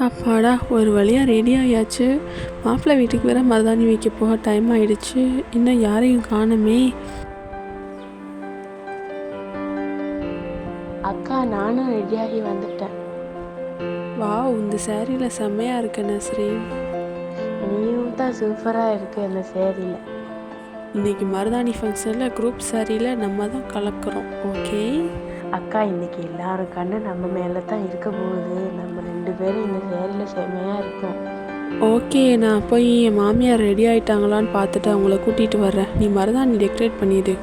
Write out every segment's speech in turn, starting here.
அப்பாடா, ஒரு வழியாக ரெடி ஆயாச்சு. மாப்பிள்ளை வீட்டுக்கு வேற மருதாணி வைக்க போக டைம் ஆயிடுச்சு. இன்னும் யாரையும் காணுமே. அக்கா, நானும் ரெடியாகி வந்துட்டேன். வாவ், இந்த சேரீயில் செம்மையாக இருக்கு நஸ்ரீன். நீயும் தான் சூப்பராக இருக்கு அந்த சேரீல. இன்னைக்கு மருதாணி ஃபங்க்ஷனில் குரூப் சாரியில் நம்ம தான் கலக்கிறோம். ஓகே அக்கா, இன்னைக்கு எல்லாரும் கண்ணு நம்ம மேலே தான் இருக்க போகுது. நம்ம 2 பேரும் இந்த சேரீல செம்மையாக இருக்கும். ஓகே, நான் போய் என் மாமியார் ரெடி ஆகிட்டாங்களான்னு பார்த்துட்டு அவங்கள கூட்டிகிட்டு வர்றேன். நீ மருதாணி டெக்கரேட் பண்ணிடு.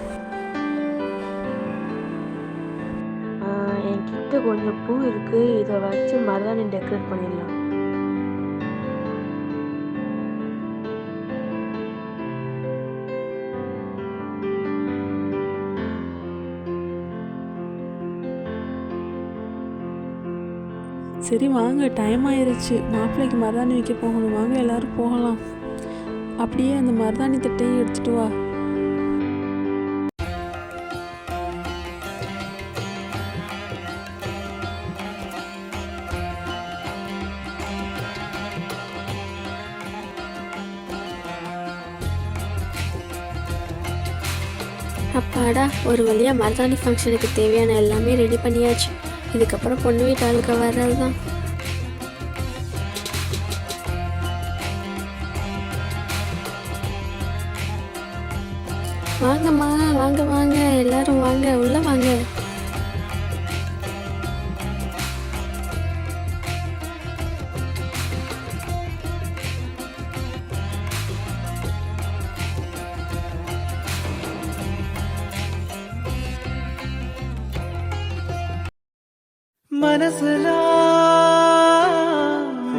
என்கிட்ட கொஞ்சம் பூ இருக்கு, இதை வச்சு மருதாணி டெக்கரேட் பண்ணிடலாம். சரி வாங்க, டைம் ஆயிருச்சு. மாப்பிள்ளைக்கு மருதாணி வைக்க போகணும். வாங்க எல்லாரும் போகலாம். அப்படியே அந்த மருதாணி தட்டையும் எடுத்துட்டு வா. அப்பாடா, ஒரு வழியாக மருதாணி ஃபங்க்ஷனுக்கு தேவையான எல்லாமே ரெடி பண்ணியாச்சு. இதுக்கப்புறம் பொண்ணு வீட்டு ஆளுக்கு வர்றது தான். வாங்கம்மா, வாங்க வாங்க, எல்லாரும் வாங்க, உள்ள வாங்க. மனசுல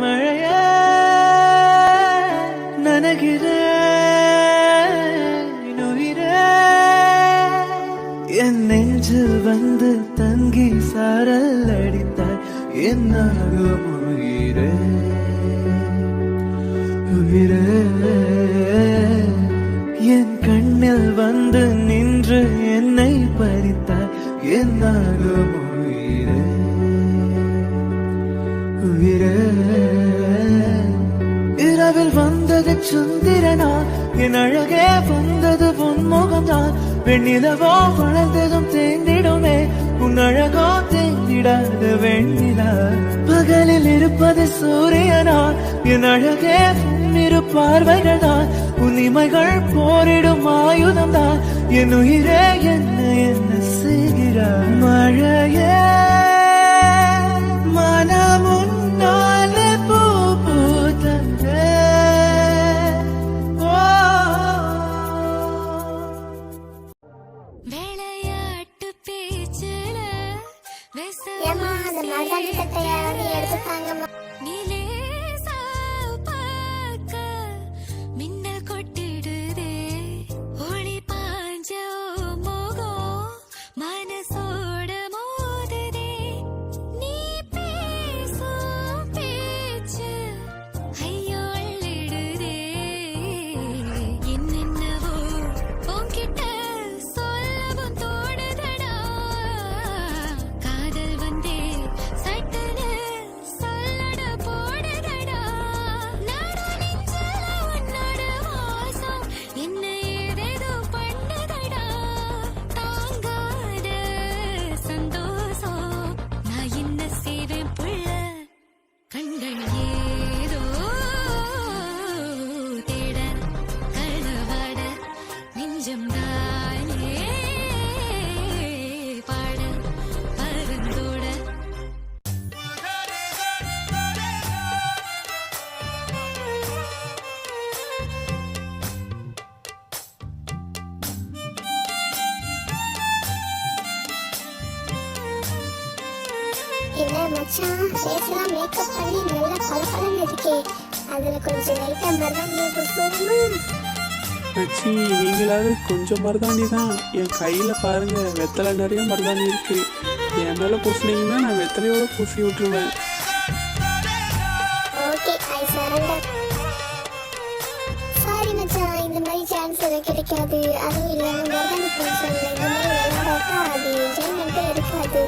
மழைய நனகிற நுயிர என் நெஞ்சில் வந்து தங்கி சாரல் அடித்தாய். என்னாகும் உயிரே உயிரே, என் கண்ணில் வந்து நின்று என்னை பறித்தாய். என்னாகும் உயிரே உயிரே, இரவில் வந்தது சுந்திரனா, என் அழகே வந்தது பொன்முகம்தான். வெண்ணிலவோ வளர்ந்ததும் தேர்ந்திடுமே, உன் அழகோ தேர்ந்திடாத வெண்ணிலா. பகலில் இருப்பது சூரியனா, என் அழகே இரு பார்வைகள் தான். உன் இமைகள் போரிடும் ஆயுதம் தான். என் உயிரே என்ன என்ன செய்கிறாய்? மழையே மனமுன்னாலே பூ பூத்ததே. விளையாட்டு பேச்சுல நிலேசா பார்க்க மின்னல் கொட்டிடுதே. ஒளி பாஞ்ச முகம் மனசோட மோதுதே. நீ பேசும் பேச்சு ஐயோ அள்ளிடுதே. என்னென்னவோ உன்கிட்ட சொல்லவும் தோணுதடா. காதல் வந்தே சட்டுன்னு சொல்லட போடுதடா. நடு நெஞ்சில உன்னோட வாசம் என்ன ஏதேதோ பண்ணுதடா. தாங்காத சந்தோஷம் நான் என்ன செய்வேன் புள்ள. கண்கள் ஏதோ தேட களவாட நெஞ்சம் தானே பாட பருந்தோட. என்ன மச்சான், ஃபேஸ்லாம் மேக்கப் பண்ணி நல்லா பளபளன்னு இருக்கே. அதுல கொஞ்சம் லைட்டா மருதாணி பூசுவோமா? அச்சி, நீங்களாவது கொஞ்சம் மருதாணி தான். என் கையில் பாருங்க, வெத்தலை நிறைய மருதாணி இருக்கு. என் மேலே பூசினீங்கன்னா நான் வெத்தலையோட பூசி விட்டுருவேன். ஓகே, ஐ சரண்டர். சாரி மச்சான், இந்த மாதிரி சான்ஸ் எனக்கு கிடைக்காது. அதுவும் இல்லாம மருதாணி ஃபங்க்ஷன்ல இந்த மாதிரி விளையாடாட்டா அது என்ஜாய்மெண்ட்டே இருக்காது.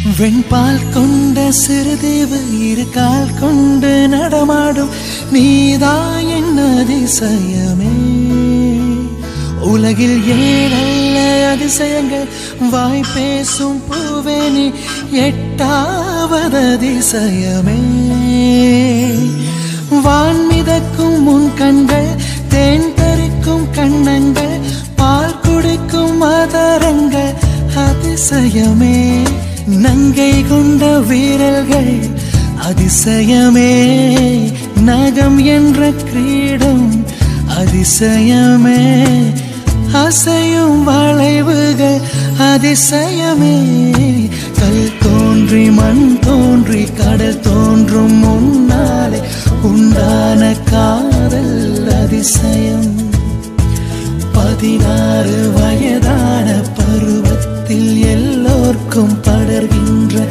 வெண்பால் கொண்ட சிறுதேவு இரு கால் கொண்டு நடமாடும் நீதான் என் அதிசயமே. உலகில் ஏழல்ல அதிசயங்கள் வாய் பேசும் பூவே நீ எட்டாவது அதிசயமே. வான் மிதக்கும் முன் கண்கள் தேன் தரிக்கும் கண்ணங்கள் பால் குடிக்கும் மதரங்கள் அதிசயமே. நங்கை கொண்ட வீரர்கள் அதிசயமே. நகம் என்ற கிரீடம் அதிசயமே. அசையும் வளைவுகள் அதிசயமே. கல் தோன்றி மண் தோன்றி கடல் தோன்றும் முன்னாலே உண்டான காதல் அதிசயம். 16 வயதான பருவத்தில் எல்லோர்க்கும் படர்கின்ற